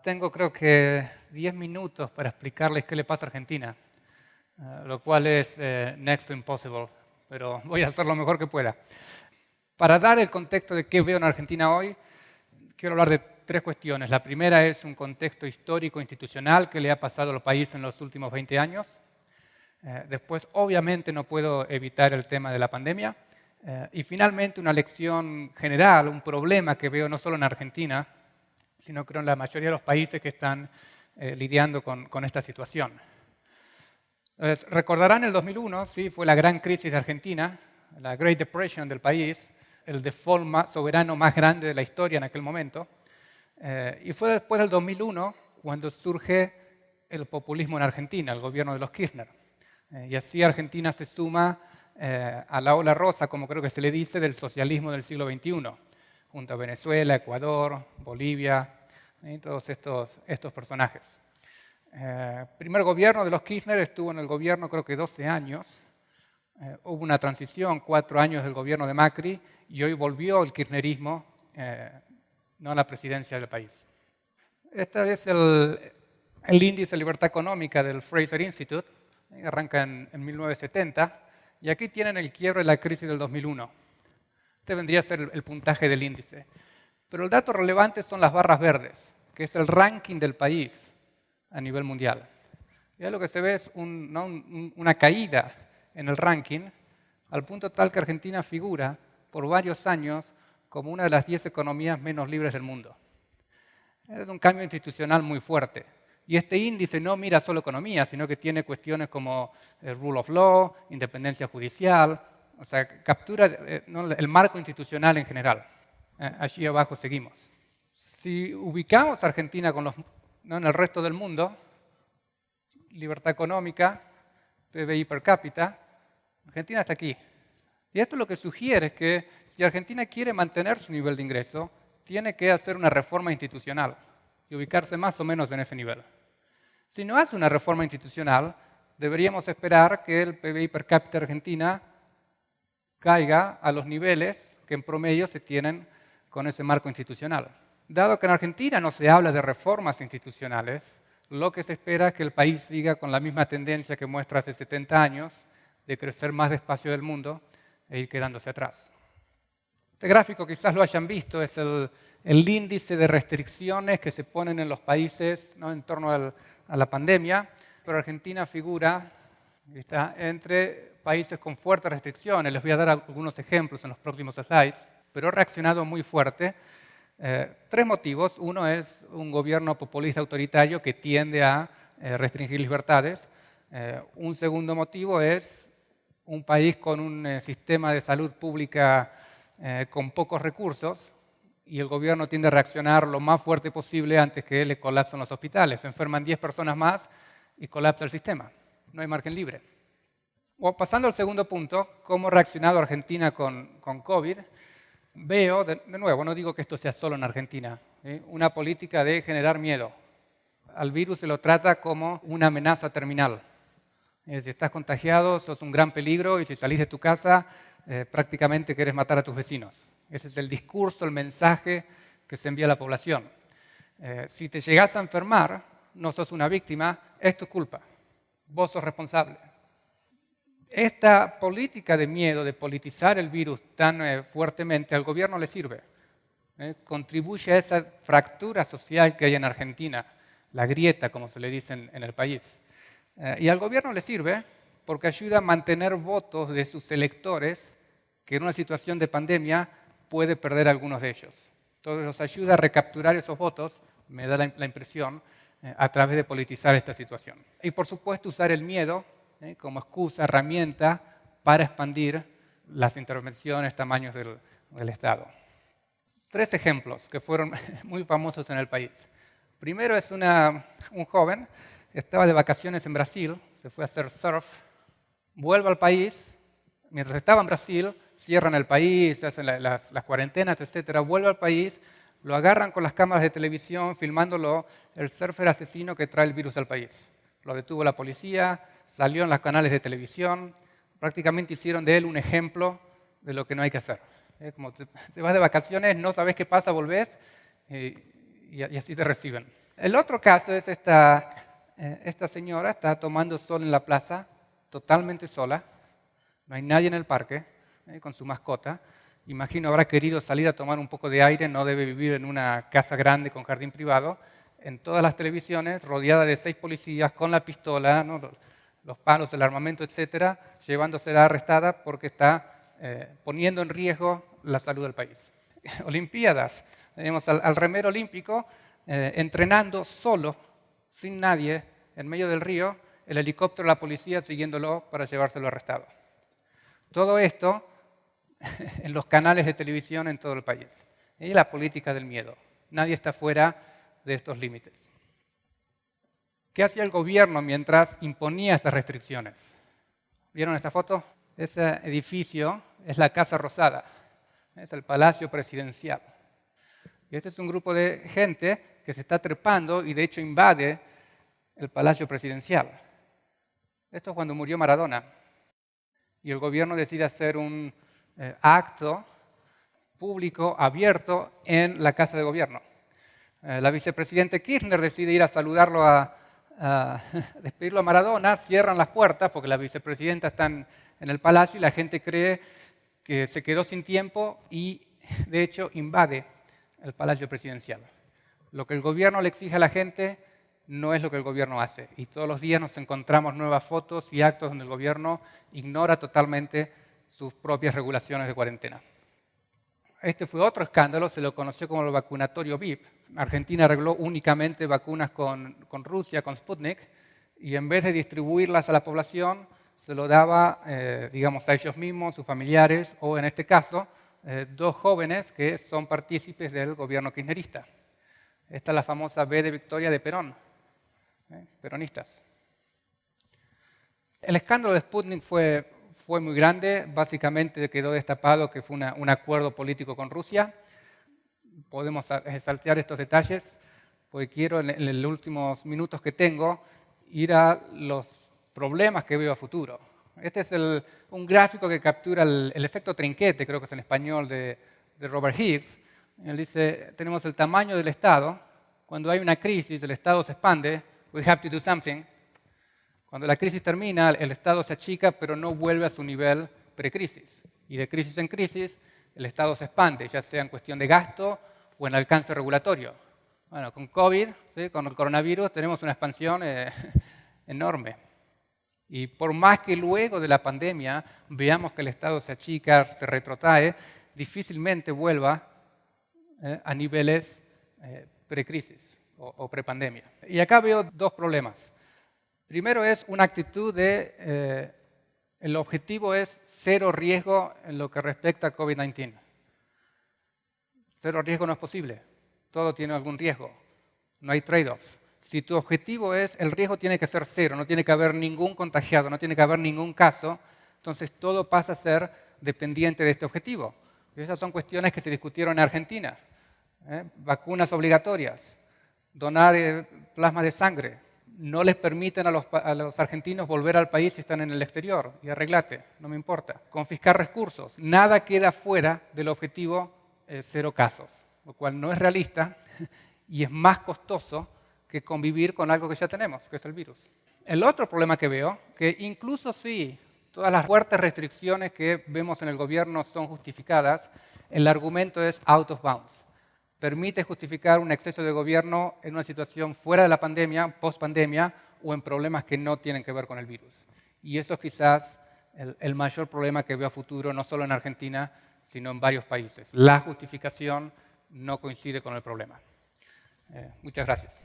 Tengo creo que 10 minutos para explicarles qué le pasa a Argentina, lo cual es next to impossible, pero voy a hacer lo mejor que pueda. Para dar el contexto de qué veo en Argentina hoy, quiero hablar de tres cuestiones. La primera es un contexto histórico institucional que le ha pasado al país en los últimos 20 años. Después, obviamente, no puedo evitar el tema de la pandemia. Y finalmente, una lección general, un problema que veo no solo en Argentina, sino creo en la mayoría de los países que están lidiando con esta situación. Entonces, recordarán el 2001, ¿sí? Fue la gran crisis de Argentina, la Great Depression del país, el default soberano más grande de la historia en aquel momento. Y fue después del 2001 cuando surge el populismo en Argentina, el gobierno de los Kirchner. Y así Argentina se suma a la ola rosa, como creo que se le dice, del socialismo del siglo XXI, junto a Venezuela, Ecuador, Bolivia, y todos estos personajes. El primer gobierno de los Kirchner estuvo en el gobierno creo que 12 años. Hubo una transición, 4 años del gobierno de Macri, y hoy volvió el kirchnerismo, no a la presidencia del país. Este es el índice de libertad económica del Fraser Institute, arranca en 1970, y aquí tienen el quiebre de la crisis del 2001. Este vendría a ser el puntaje del índice. Pero el dato relevante son las barras verdes, que es el ranking del país a nivel mundial. Ya lo que se ve es una caída en el ranking, al punto tal que Argentina figura por varios años como una de las 10 economías menos libres del mundo. Es un cambio institucional muy fuerte. Y este índice no mira solo economía, sino que tiene cuestiones como el rule of law, independencia judicial, o sea, captura el marco institucional en general. Allí abajo seguimos. Si ubicamos a Argentina en el resto del mundo, libertad económica, PBI per cápita, Argentina está aquí. Y esto lo que sugiere es que si Argentina quiere mantener su nivel de ingreso, tiene que hacer una reforma institucional y ubicarse más o menos en ese nivel. Si no hace una reforma institucional, deberíamos esperar que el PBI per cápita de Argentina caiga a los niveles que en promedio se tienen con ese marco institucional. Dado que en Argentina no se habla de reformas institucionales, lo que se espera es que el país siga con la misma tendencia que muestra hace 70 años, de crecer más despacio del mundo e ir quedándose atrás. Este gráfico quizás lo hayan visto, es el índice de restricciones que se ponen en los países, ¿no?, en torno a la pandemia, pero Argentina figura entre países con fuertes restricciones. Les voy a dar algunos ejemplos en los próximos slides, pero ha reaccionado muy fuerte. 3 motivos. Uno es un gobierno populista autoritario que tiende a restringir libertades. Un segundo motivo es un país con un sistema de salud pública con pocos recursos y el gobierno tiende a reaccionar lo más fuerte posible antes que le colapsen los hospitales. Se enferman 10 personas más y colapsa el sistema. No hay margen libre. Pasando al segundo punto, cómo ha reaccionado Argentina con COVID, veo, de nuevo, no digo que esto sea solo en Argentina, una política de generar miedo. Al virus se lo trata como una amenaza terminal. Si estás contagiado, sos un gran peligro y si salís de tu casa, prácticamente querés matar a tus vecinos. Ese es el discurso, el mensaje que se envía a la población. Si te llegás a enfermar, no sos una víctima, es tu culpa. Vos sos responsable. Esta política de miedo, de politizar el virus tan fuertemente, al gobierno le sirve. Contribuye a esa fractura social que hay en Argentina, la grieta, como se le dice en el país. Y al gobierno le sirve porque ayuda a mantener votos de sus electores que en una situación de pandemia puede perder algunos de ellos. Entonces los ayuda a recapturar esos votos, me da la impresión, a través de politizar esta situación. Y por supuesto usar el miedo como excusa, herramienta para expandir las intervenciones, tamaños del Estado. 3 ejemplos que fueron muy famosos en el país. Primero es un joven, estaba de vacaciones en Brasil, se fue a hacer surf, vuelve al país, mientras estaba en Brasil, cierran el país, hacen las cuarentenas, etc. Vuelve al país, lo agarran con las cámaras de televisión, filmándolo, el surfer asesino que trae el virus al país. Lo detuvo la policía, salió en los canales de televisión, prácticamente hicieron de él un ejemplo de lo que no hay que hacer. Como te vas de vacaciones, no sabes qué pasa, volvés y así te reciben. El otro caso es esta señora está tomando sol en la plaza, totalmente sola, no hay nadie en el parque, con su mascota. Imagino habrá querido salir a tomar un poco de aire, no debe vivir en una casa grande con jardín privado. En todas las televisiones, rodeada de 6 policías con la pistola, ¿no? los palos, el armamento, etcétera, llevándosela arrestada porque está poniendo en riesgo la salud del país. Olimpiadas, tenemos al remero olímpico entrenando solo, sin nadie, en medio del río, el helicóptero de la policía siguiéndolo para llevárselo arrestado. Todo esto en los canales de televisión en todo el país. Y la política del miedo. Nadie está fuera de estos límites. ¿Qué hacía el gobierno mientras imponía estas restricciones? ¿Vieron esta foto? Ese edificio es la Casa Rosada, es el Palacio Presidencial. Y este es un grupo de gente que se está trepando y de hecho invade el Palacio Presidencial. Esto es cuando murió Maradona. Y el gobierno decide hacer un acto público abierto en la Casa de Gobierno. La vicepresidenta Kirchner decide ir a saludarlo, a despedirlo a Maradona, cierran las puertas porque la vicepresidenta está en el palacio y la gente cree que se quedó sin tiempo y de hecho invade el Palacio Presidencial. Lo que el gobierno le exige a la gente no es lo que el gobierno hace. Y todos los días nos encontramos nuevas fotos y actos donde el gobierno ignora totalmente sus propias regulaciones de cuarentena. Este fue otro escándalo, se lo conoció como el vacunatorio VIP. Argentina arregló únicamente vacunas con Rusia, con Sputnik, y en vez de distribuirlas a la población, se lo daba, digamos, a ellos mismos, sus familiares, o en este caso, 2 jóvenes que son partícipes del gobierno kirchnerista. Esta es la famosa B de Victoria de Perón, peronistas. El escándalo de Sputnik fue muy grande, básicamente quedó destapado que fue un acuerdo político con Rusia. Podemos saltear estos detalles, porque quiero en los últimos minutos que tengo ir a los problemas que veo a futuro. Este es un gráfico que captura el efecto trinquete, creo que es en español, de Robert Hicks. Él dice, tenemos el tamaño del Estado. Cuando hay una crisis, el Estado se expande. We have to do something. Cuando la crisis termina, el Estado se achica, pero no vuelve a su nivel precrisis. Y de crisis en crisis, el Estado se expande, ya sea en cuestión de gasto o en alcance regulatorio. Bueno, con COVID, ¿sí? Con el coronavirus, tenemos una expansión enorme. Y por más que luego de la pandemia veamos que el Estado se achica, se retrotrae, difícilmente vuelva a niveles precrisis o prepandemia. Y acá veo 2 problemas. Primero es una actitud de el objetivo es 0 riesgo en lo que respecta a COVID-19. 0 riesgo no es posible. Todo tiene algún riesgo. No hay trade-offs. Si tu objetivo es el riesgo tiene que ser 0, no tiene que haber ningún contagiado, no tiene que haber ningún caso, entonces todo pasa a ser dependiente de este objetivo. Y esas son cuestiones que se discutieron en Argentina. Vacunas obligatorias, donar plasma de sangre. No les permiten a los argentinos volver al país si están en el exterior. Y arreglate, no me importa. Confiscar recursos. Nada queda fuera del objetivo 0 casos, lo cual no es realista y es más costoso que convivir con algo que ya tenemos, que es el virus. El otro problema que veo, que incluso si todas las fuertes restricciones que vemos en el gobierno son justificadas, el argumento es out of bounds. Permite justificar un exceso de gobierno en una situación fuera de la pandemia, post-pandemia, o en problemas que no tienen que ver con el virus. Y eso es quizás el mayor problema que veo a futuro, no solo en Argentina, sino en varios países. La justificación no coincide con el problema. Muchas gracias.